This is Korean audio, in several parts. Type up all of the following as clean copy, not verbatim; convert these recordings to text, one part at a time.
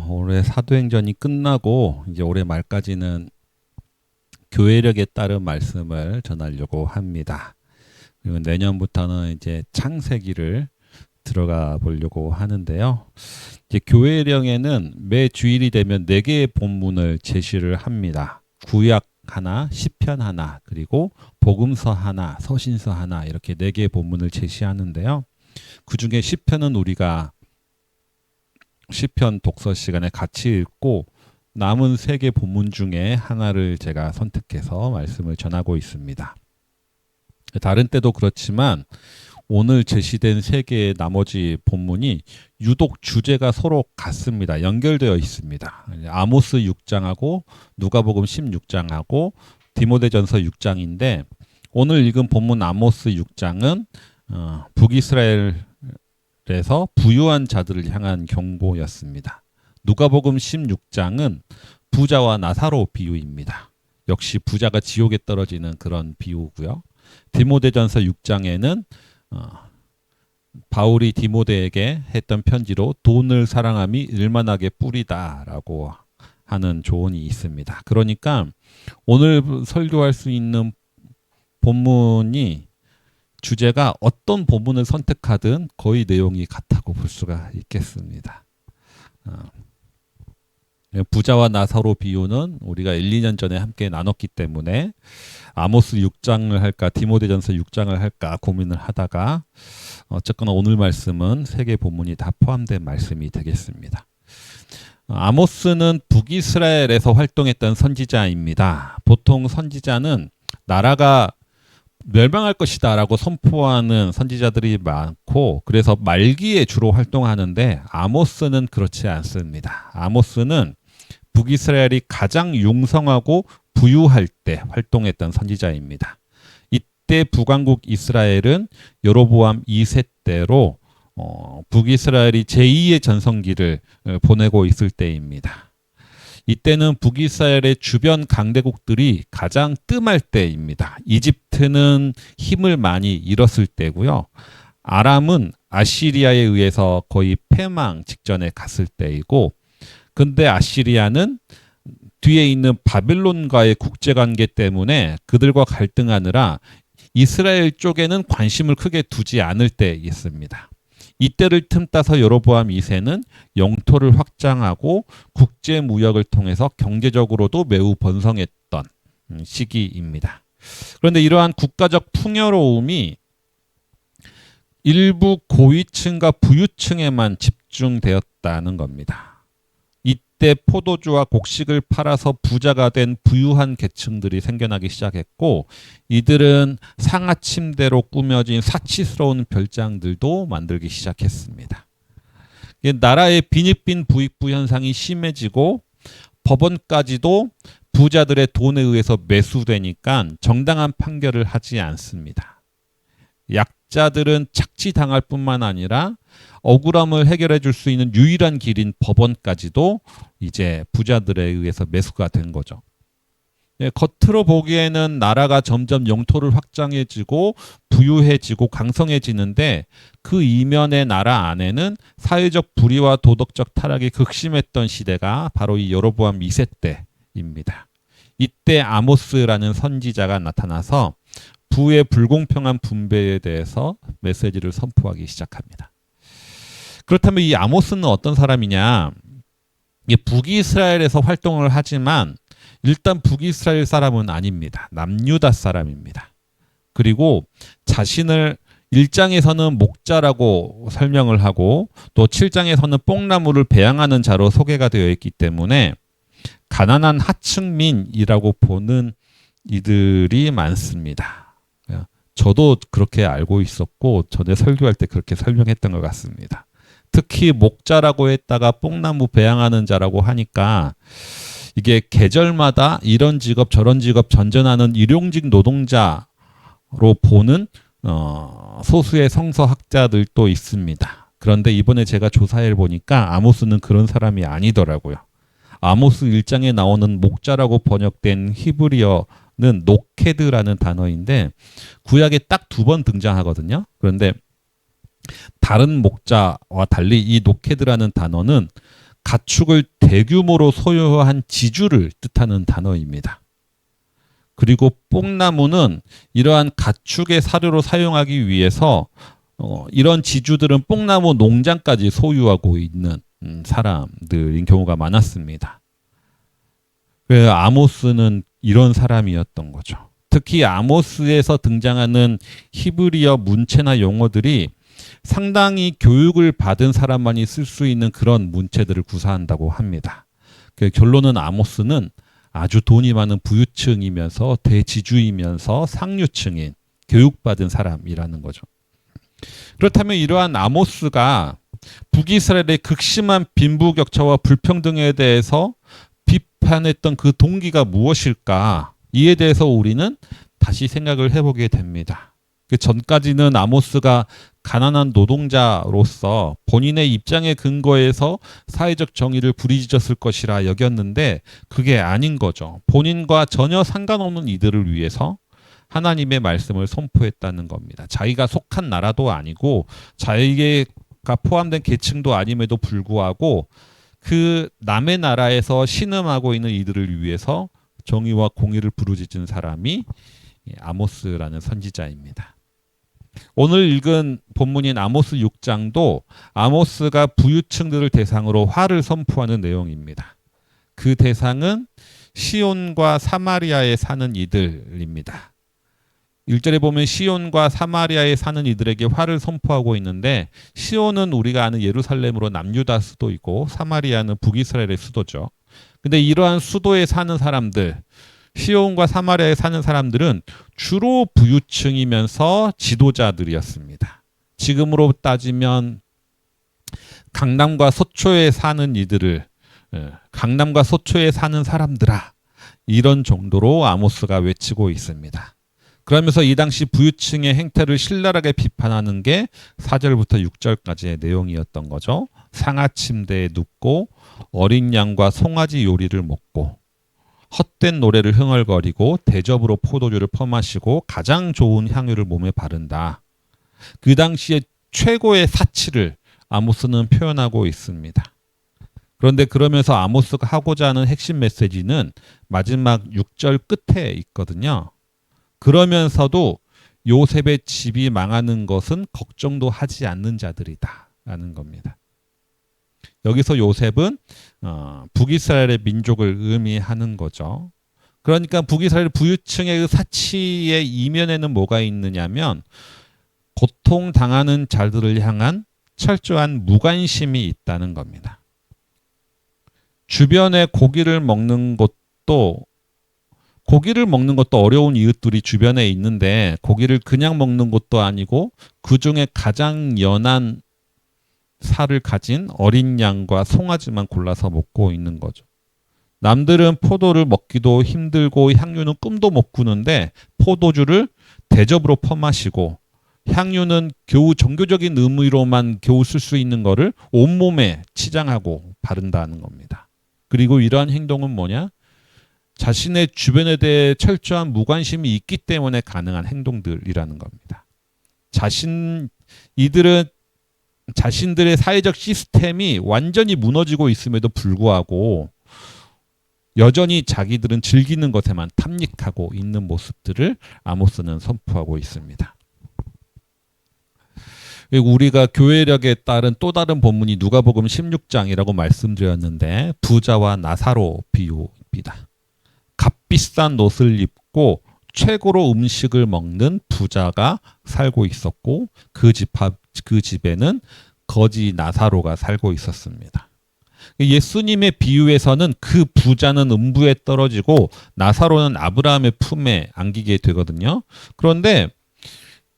올해 사도행전이 끝나고 이제 올해 말까지는 교회력에 따른 말씀을 전하려고 합니다. 그리고 내년부터는 이제 창세기를 들어가 보려고 하는데요. 이제 교회령에는 매 주일이 되면 네 개의 본문을 제시를 합니다. 구약 하나, 시편 하나, 그리고 복음서 하나, 서신서 하나 이렇게 네 개의 본문을 제시하는데요. 그 중에 시편은 우리가 시편 독서 시간에 같이 읽고 남은 세 개 본문 중에 하나를 제가 선택해서 말씀을 전하고 있습니다. 다른 때도 그렇지만 오늘 제시된 세 개의 나머지 본문이 유독 주제가 서로 같습니다. 연결되어 있습니다. 아모스 6장하고 누가복음 16장하고 디모데전서 6장인데 오늘 읽은 본문 아모스 6장은 북이스라엘에서 부유한 자들을 향한 경고였습니다. 누가복음 16장은 부자와 나사로 비유입니다. 역시 부자가 지옥에 떨어지는 그런 비유고요. 디모데전서 6장에는 바울이 디모데에게 했던 편지로 돈을 사랑함이 일만하게 뿌리다라고 하는 조언이 있습니다. 그러니까 오늘 설교할 수 있는 본문이 주제가 어떤 본문을 선택하든 거의 내용이 같다고 볼 수가 있겠습니다. 부자와 나사로 비유는 우리가 1, 2년 전에 함께 나눴기 때문에 아모스 6장을 할까 디모데전서 6장을 할까 고민을 하다가 어쨌거나 오늘 말씀은 세 개 본문이 다 포함된 말씀이 되겠습니다. 아모스는 북이스라엘에서 활동했던 선지자입니다. 보통 선지자는 나라가 멸망할 것이다 라고 선포하는 선지자들이 많고 그래서 말기에 주로 활동하는데 아모스는 그렇지 않습니다. 아모스는 북이스라엘이 가장 융성하고 부유할 때 활동했던 선지자입니다. 이때 북왕국 이스라엘은 여로보암 2세 때로 북이스라엘이 제2의 전성기를 보내고 있을 때입니다. 이때는 북이스라엘의 주변 강대국들이 가장 뜸할 때입니다. 이집트는 힘을 많이 잃었을 때고요. 아람은 아시리아에 의해서 거의 패망 직전에 갔을 때이고 근데 아시리아는 뒤에 있는 바벨론과의 국제관계 때문에 그들과 갈등하느라 이스라엘 쪽에는 관심을 크게 두지 않을 때였습니다. 이때를 틈타서 여로보암 2세는 영토를 확장하고 국제무역을 통해서 경제적으로도 매우 번성했던 시기입니다. 그런데 이러한 국가적 풍요로움이 일부 고위층과 부유층에만 집중되었다는 겁니다. 이때 포도주와 곡식을 팔아서 부자가 된 부유한 계층들이 생겨나기 시작했고 이들은 상하침대로 꾸며진 사치스러운 별장들도 만들기 시작했습니다. 나라의 빈익빈 부익부 현상이 심해지고 법원까지도 부자들의 돈에 의해서 매수되니까 정당한 판결을 하지 않습니다. 약자들은 착취당할 뿐만 아니라 억울함을 해결해 줄 수 있는 유일한 길인 법원까지도 이제 부자들에 의해서 매수가 된 거죠. 겉으로 보기에는 나라가 점점 영토를 확장해지고 부유해지고 강성해지는데 그 이면의 나라 안에는 사회적 불의와 도덕적 타락이 극심했던 시대가 바로 이 여로보암 2세 때입니다. 이때 아모스라는 선지자가 나타나서 부의 불공평한 분배에 대해서 메시지를 선포하기 시작합니다. 그렇다면 이 아모스는 어떤 사람이냐? 북이스라엘에서 활동을 하지만 일단 북이스라엘 사람은 아닙니다. 남유다 사람입니다. 그리고 자신을 1장에서는 목자라고 설명을 하고 또 7장에서는 뽕나무를 배양하는 자로 소개가 되어 있기 때문에 가난한 하층민이라고 보는 이들이 많습니다. 저도 그렇게 알고 있었고 전에 설교할 때 그렇게 설명했던 것 같습니다. 특히 목자라고 했다가 뽕나무 배양하는 자라고 하니까 이게 계절마다 이런 직업 저런 직업 전전하는 일용직 노동자로 보는 소수의 성서학자들도 있습니다. 그런데 이번에 제가 조사해 보니까 아모스는 그런 사람이 아니더라고요. 아모스 1장에 나오는 목자라고 번역된 히브리어는 노케드라는 단어인데 구약에 딱 2번 등장하거든요. 그런데 다른 목자와 달리 이 노케드라는 단어는 가축을 대규모로 소유한 지주를 뜻하는 단어입니다. 그리고 뽕나무는 이러한 가축의 사료로 사용하기 위해서 이런 지주들은 뽕나무 농장까지 소유하고 있는 사람들인 경우가 많았습니다. 그래서 아모스는 이런 사람이었던 거죠. 특히 아모스에서 등장하는 히브리어 문체나 용어들이 상당히 교육을 받은 사람만이 쓸 수 있는 그런 문체들을 구사한다고 합니다. 결론은 아모스는 아주 돈이 많은 부유층이면서 대지주이면서 상류층인 교육받은 사람이라는 거죠. 그렇다면 이러한 아모스가 북이스라엘의 극심한 빈부격차와 불평등에 대해서 비판했던 그 동기가 무엇일까? 이에 대해서 우리는 다시 생각을 해보게 됩니다. 그 전까지는 아모스가 가난한 노동자로서 본인의 입장에 근거해서 사회적 정의를 부리짖었을 것이라 여겼는데 그게 아닌 거죠. 본인과 전혀 상관없는 이들을 위해서 하나님의 말씀을 선포했다는 겁니다. 자기가 속한 나라도 아니고 자기가 포함된 계층도 아님에도 불구하고 그 남의 나라에서 신음하고 있는 이들을 위해서 정의와 공의를 부르짖은 사람이 아모스라는 선지자입니다. 오늘 읽은 본문인 아모스 6장도 아모스가 부유층들을 대상으로 화를 선포하는 내용입니다. 그 대상은 시온과 사마리아에 사는 이들입니다. 1절에 보면 시온과 사마리아에 사는 이들에게 화를 선포하고 있는데 시온은 우리가 아는 예루살렘으로 남유다 수도이고 사마리아는 북이스라엘의 수도죠. 근데 이러한 수도에 사는 사람들, 시온과 사마리아에 사는 사람들은 주로 부유층이면서 지도자들이었습니다. 지금으로 따지면 강남과 서초에 사는 이들을 강남과 서초에 사는 사람들아 이런 정도로 아모스가 외치고 있습니다. 그러면서 이 당시 부유층의 행태를 신랄하게 비판하는 게 4절부터 6절까지의 내용이었던 거죠. 상하 침대에 눕고 어린 양과 송아지 요리를 먹고 헛된 노래를 흥얼거리고 대접으로 포도주를 퍼마시고 가장 좋은 향유를 몸에 바른다. 그 당시에 최고의 사치를 아모스는 표현하고 있습니다. 그런데 그러면서 아모스가 하고자 하는 핵심 메시지는 마지막 6절 끝에 있거든요. 그러면서도 요셉의 집이 망하는 것은 걱정도 하지 않는 자들이다 라는 겁니다. 여기서 요셉은 북이스라엘의 민족을 의미하는 거죠. 그러니까 북이스라엘 부유층의 그 사치의 이면에는 뭐가 있느냐면 고통당하는 자들을 향한 철저한 무관심이 있다는 겁니다. 주변에 고기를 먹는 것도 어려운 이웃들이 주변에 있는데 고기를 그냥 먹는 것도 아니고 그 중에 가장 연한 살을 가진 어린 양과 송아지만 골라서 먹고 있는 거죠. 남들은 포도를 먹기도 힘들고 향유는 꿈도 못 꾸는데 포도주를 대접으로 퍼마시고 향유는 겨우 종교적인 의미로만 겨우 쓸 수 있는 거를 온몸에 치장하고 바른다는 겁니다. 그리고 이러한 행동은 뭐냐? 자신의 주변에 대해 철저한 무관심이 있기 때문에 가능한 행동들이라는 겁니다. 이들은 자신들의 사회적 시스템이 완전히 무너지고 있음에도 불구하고 여전히 자기들은 즐기는 것에만 탐닉하고 있는 모습들을 아모스는 선포하고 있습니다. 우리가 교회력에 따른 또 다른 본문이 누가복음 16장이라고 말씀드렸는데 부자와 나사로 비유입니다. 값비싼 옷을 입고 최고로 음식을 먹는 부자가 살고 있었고 그 집에는 거지 나사로가 살고 있었습니다. 예수님의 비유에서는 그 부자는 음부에 떨어지고 나사로는 아브라함의 품에 안기게 되거든요. 그런데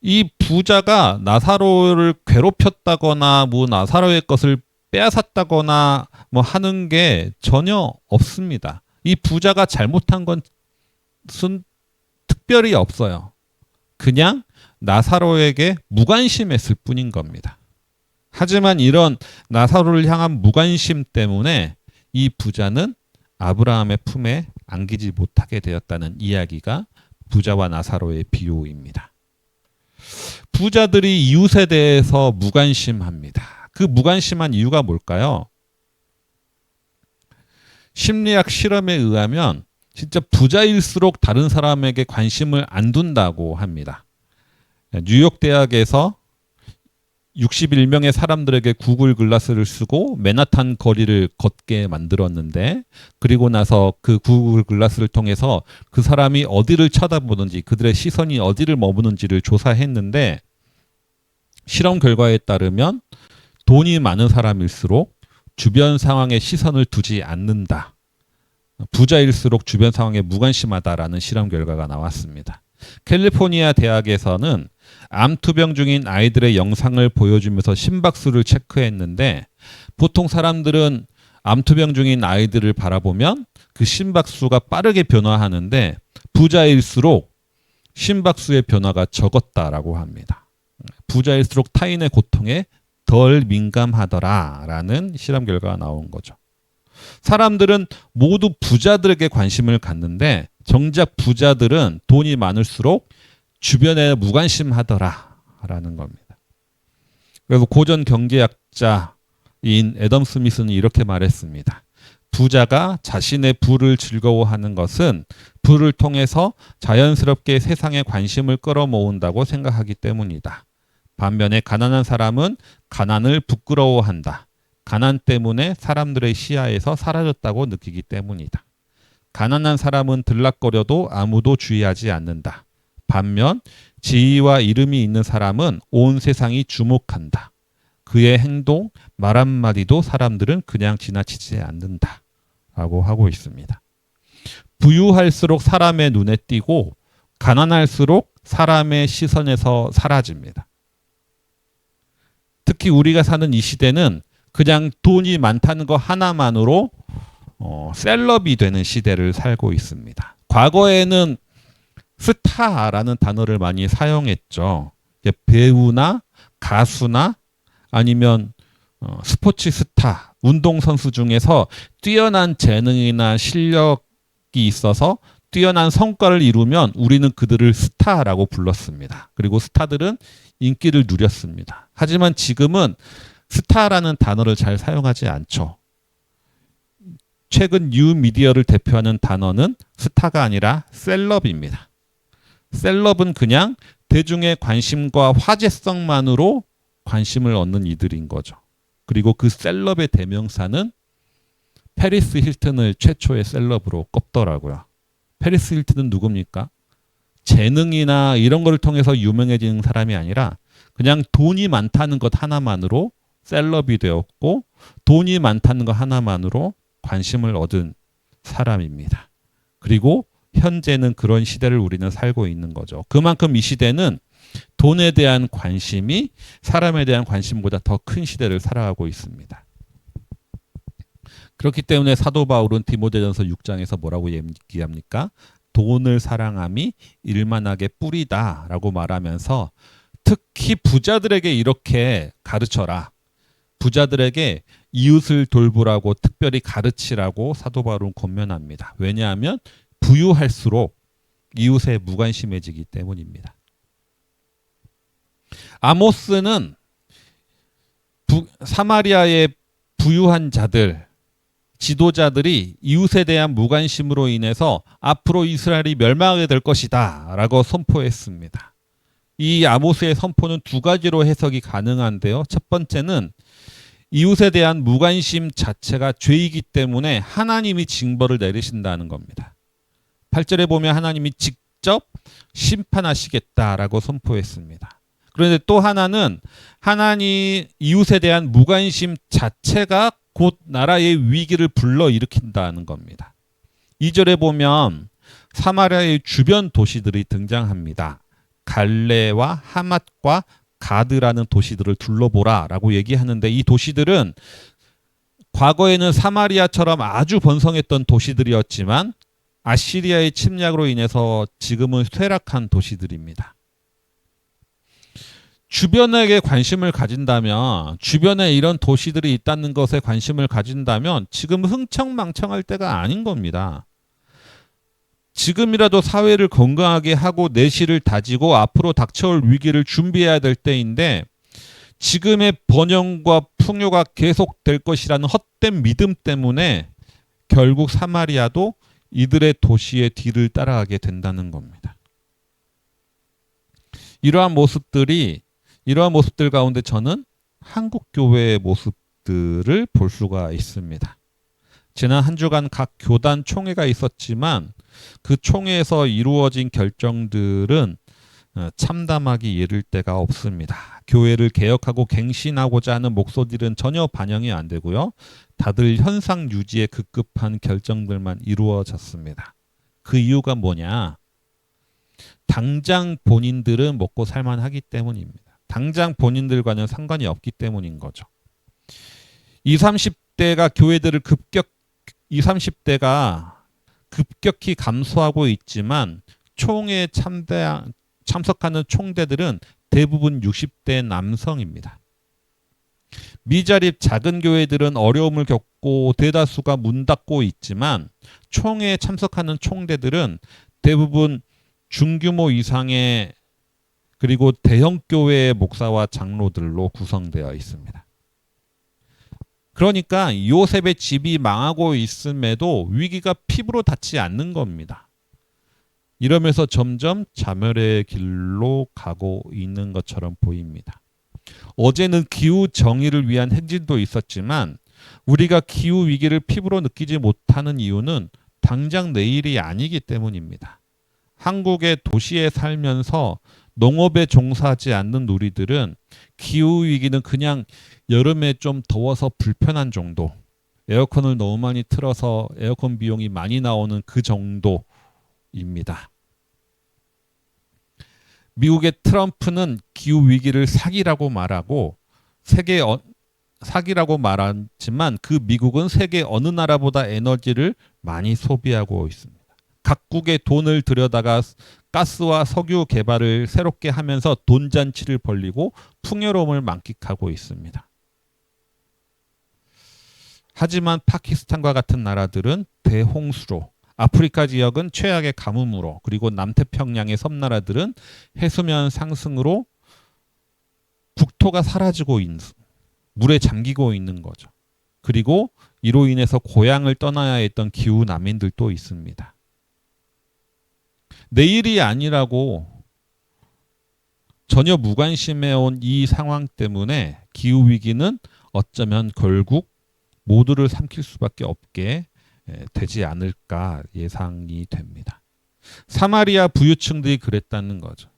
이 부자가 나사로를 괴롭혔다거나 뭐 나사로의 것을 빼앗았다거나 뭐 하는 게 전혀 없습니다. 이 부자가 잘못한 것은 특별히 없어요. 그냥 나사로에게 무관심했을 뿐인 겁니다. 하지만 이런 나사로를 향한 무관심 때문에 이 부자는 아브라함의 품에 안기지 못하게 되었다는 이야기가 부자와 나사로의 비유입니다. 부자들이 이웃에 대해서 무관심합니다. 그 무관심한 이유가 뭘까요? 심리학 실험에 의하면 진짜 부자일수록 다른 사람에게 관심을 안 둔다고 합니다. 뉴욕 대학에서 61명의 사람들에게 구글 글라스를 쓰고 맨하탄 거리를 걷게 만들었는데, 그리고 나서 그 구글 글라스를 통해서 그 사람이 어디를 쳐다보는지, 그들의 시선이 어디를 머무는지를 조사했는데, 실험 결과에 따르면 돈이 많은 사람일수록 주변 상황에 시선을 두지 않는다. 부자일수록 주변 상황에 무관심하다라는 실험 결과가 나왔습니다. 캘리포니아 대학에서는 암투병 중인 아이들의 영상을 보여주면서 심박수를 체크했는데, 보통 사람들은 암투병 중인 아이들을 바라보면 그 심박수가 빠르게 변화하는데 부자일수록 심박수의 변화가 적었다라고 합니다. 부자일수록 타인의 고통에 덜 민감하더라라는 실험 결과가 나온 거죠. 사람들은 모두 부자들에게 관심을 갖는데 정작 부자들은 돈이 많을수록 주변에 무관심하더라라는 겁니다. 그래서 고전 경제학자인 애덤 스미스는 이렇게 말했습니다. 부자가 자신의 부를 즐거워하는 것은 부를 통해서 자연스럽게 세상에 관심을 끌어모은다고 생각하기 때문이다. 반면에 가난한 사람은 가난을 부끄러워한다. 가난 때문에 사람들의 시야에서 사라졌다고 느끼기 때문이다. 가난한 사람은 들락거려도 아무도 주의하지 않는다. 반면 지위와 이름이 있는 사람은 온 세상이 주목한다. 그의 행동, 말 한마디도 사람들은 그냥 지나치지 않는다. 라고 하고 있습니다. 부유할수록 사람의 눈에 띄고 가난할수록 사람의 시선에서 사라집니다. 특히 우리가 사는 이 시대는 그냥 돈이 많다는 거 하나만으로 셀럽이 되는 시대를 살고 있습니다. 과거에는 스타라는 단어를 많이 사용했죠. 배우나 가수나 아니면 스포츠 스타, 운동선수 중에서 뛰어난 재능이나 실력이 있어서 뛰어난 성과를 이루면 우리는 그들을 스타라고 불렀습니다. 그리고 스타들은 인기를 누렸습니다. 하지만 지금은 스타라는 단어를 잘 사용하지 않죠. 최근 뉴미디어를 대표하는 단어는 스타가 아니라 셀럽입니다. 셀럽은 그냥 대중의 관심과 화제성만으로 관심을 얻는 이들인 거죠. 그리고 그 셀럽의 대명사는 페리스 힐튼을 최초의 셀럽으로 꼽더라고요. 페리스 힐튼은 누굽니까? 재능이나 이런 걸 통해서 유명해지는 사람이 아니라 그냥 돈이 많다는 것 하나만으로 셀럽이 되었고, 돈이 많다는 것 하나만으로 관심을 얻은 사람입니다. 그리고 현재는 그런 시대를 우리는 살고 있는 거죠. 그만큼 이 시대는 돈에 대한 관심이 사람에 대한 관심보다 더 큰 시대를 살아가고 있습니다. 그렇기 때문에 사도 바울은 디모데전서 6장에서 뭐라고 얘기합니까? 돈을 사랑함이 일만하게 뿌리다라고 말하면서 특히 부자들에게 이렇게 가르쳐라. 부자들에게 이웃을 돌보라고 특별히 가르치라고 사도 바울은 권면합니다. 왜냐하면 부유할수록 이웃에 무관심해지기 때문입니다. 아모스는 사마리아의 부유한 자들, 지도자들이 이웃에 대한 무관심으로 인해서 앞으로 이스라엘이 멸망하게 될 것이다 라고 선포했습니다. 이 아모스의 선포는 두 가지로 해석이 가능한데요. 첫 번째는 이웃에 대한 무관심 자체가 죄이기 때문에 하나님이 징벌을 내리신다는 겁니다. 8절에 보면 하나님이 직접 심판하시겠다라고 선포했습니다. 그런데 또 하나는 하나님 이웃에 대한 무관심 자체가 곧 나라의 위기를 불러일으킨다는 겁니다. 2절에 보면 사마리아의 주변 도시들이 등장합니다. 갈레와 하맛과 가드라는 도시들을 둘러보라 라고 얘기하는데, 이 도시들은 과거에는 사마리아처럼 아주 번성했던 도시들이었지만 아시리아의 침략으로 인해서 지금은 쇠락한 도시들입니다. 주변에게 관심을 가진다면, 주변에 이런 도시들이 있다는 것에 관심을 가진다면 지금 흥청망청할 때가 아닌 겁니다. 지금이라도 사회를 건강하게 하고 내실을 다지고 앞으로 닥쳐올 위기를 준비해야 될 때인데, 지금의 번영과 풍요가 계속될 것이라는 헛된 믿음 때문에 결국 사마리아도 이들의 도시의 뒤를 따라가게 된다는 겁니다. 이러한 모습들 가운데 저는 한국 교회의 모습들을 볼 수가 있습니다. 지난 한 주간 각 교단 총회가 있었지만 그 총회에서 이루어진 결정들은 참담하기 이를 데가 없습니다. 교회를 개혁하고 갱신하고자 하는 목소리들은 전혀 반영이 안 되고요. 다들 현상 유지에 급급한 결정들만 이루어졌습니다. 그 이유가 뭐냐? 당장 본인들은 먹고 살만하기 때문입니다. 당장 본인들과는 상관이 없기 때문인 거죠. 20, 30대가 교회들을 20, 30대가 급격히 감소하고 있지만 총회에 참석하는 총대들은 대부분 60대 남성입니다. 미자립 작은 교회들은 어려움을 겪고 대다수가 문 닫고 있지만 총회에 참석하는 총대들은 대부분 중규모 이상의 그리고 대형 교회의 목사와 장로들로 구성되어 있습니다. 그러니까 요셉의 집이 망하고 있음에도 위기가 피부로 닿지 않는 겁니다. 이러면서 점점 자멸의 길로 가고 있는 것처럼 보입니다. 어제는 기후 정의를 위한 행진도 있었지만 우리가 기후 위기를 피부로 느끼지 못하는 이유는 당장 내일이 아니기 때문입니다. 한국의 도시에 살면서 농업에 종사하지 않는 우리들은 기후 위기는 그냥 여름에 좀 더워서 불편한 정도, 에어컨을 너무 많이 틀어서 에어컨 비용이 많이 나오는 그 정도입니다. 미국의 트럼프는 기후 위기를 사기라고 말하고 사기라고 말하지만 그 미국은 세계 어느 나라보다 에너지를 많이 소비하고 있습니다. 각국의 돈을 들여다가 가스와 석유 개발을 새롭게 하면서 돈잔치를 벌리고 풍요로움을 만끽하고 있습니다. 하지만 파키스탄과 같은 나라들은 대홍수로, 아프리카 지역은 최악의 가뭄으로, 그리고 남태평양의 섬나라들은 해수면 상승으로 국토가 사라지고 있는, 물에 잠기고 있는 거죠. 그리고 이로 인해서 고향을 떠나야 했던 기후 난민들도 있습니다. 내일이 아니라고 전혀 무관심해온 이 상황 때문에 기후위기는 어쩌면 결국 모두를 삼킬 수밖에 없게 되지 않을까 예상이 됩니다. 사마리아 부유층들이 그랬다는 거죠.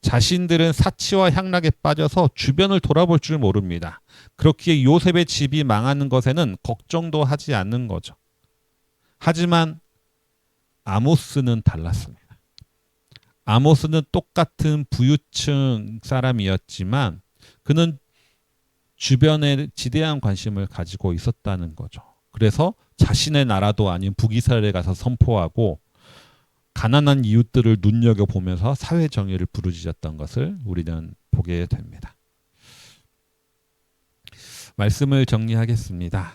자신들은 사치와 향락에 빠져서 주변을 돌아볼 줄 모릅니다. 그렇기에 요셉의 집이 망하는 것에는 걱정도 하지 않는 거죠. 하지만 아모스는 달랐습니다. 아모스는 똑같은 부유층 사람이었지만 그는 주변에 지대한 관심을 가지고 있었다는 거죠. 그래서 자신의 나라도 아닌 북이스라엘에 가서 선포하고 가난한 이웃들을 눈여겨보면서 사회정의를 부르짖었던 것을 우리는 보게 됩니다. 말씀을 정리하겠습니다.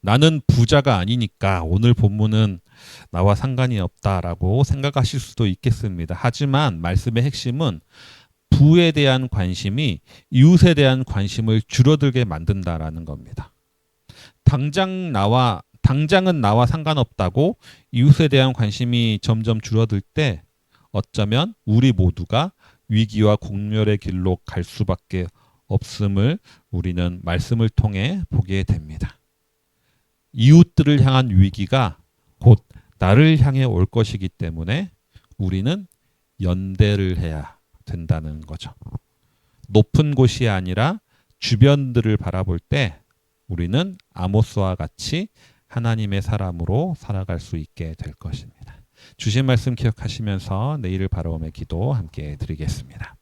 나는 부자가 아니니까 오늘 본문은 나와 상관이 없다라고 생각하실 수도 있겠습니다. 하지만 말씀의 핵심은 부에 대한 관심이 이웃에 대한 관심을 줄어들게 만든다라는 겁니다. 당장은 나와 상관없다고 이웃에 대한 관심이 점점 줄어들 때 어쩌면 우리 모두가 위기와 공멸의 길로 갈 수밖에 없음을 우리는 말씀을 통해 보게 됩니다. 이웃들을 향한 위기가 곧 나를 향해 올 것이기 때문에 우리는 연대를 해야 된다는 거죠. 높은 곳이 아니라 주변들을 바라볼 때 우리는 아모스와 같이 하나님의 사람으로 살아갈 수 있게 될 것입니다. 주신 말씀 기억하시면서 내일을 바라오며 기도 함께 드리겠습니다.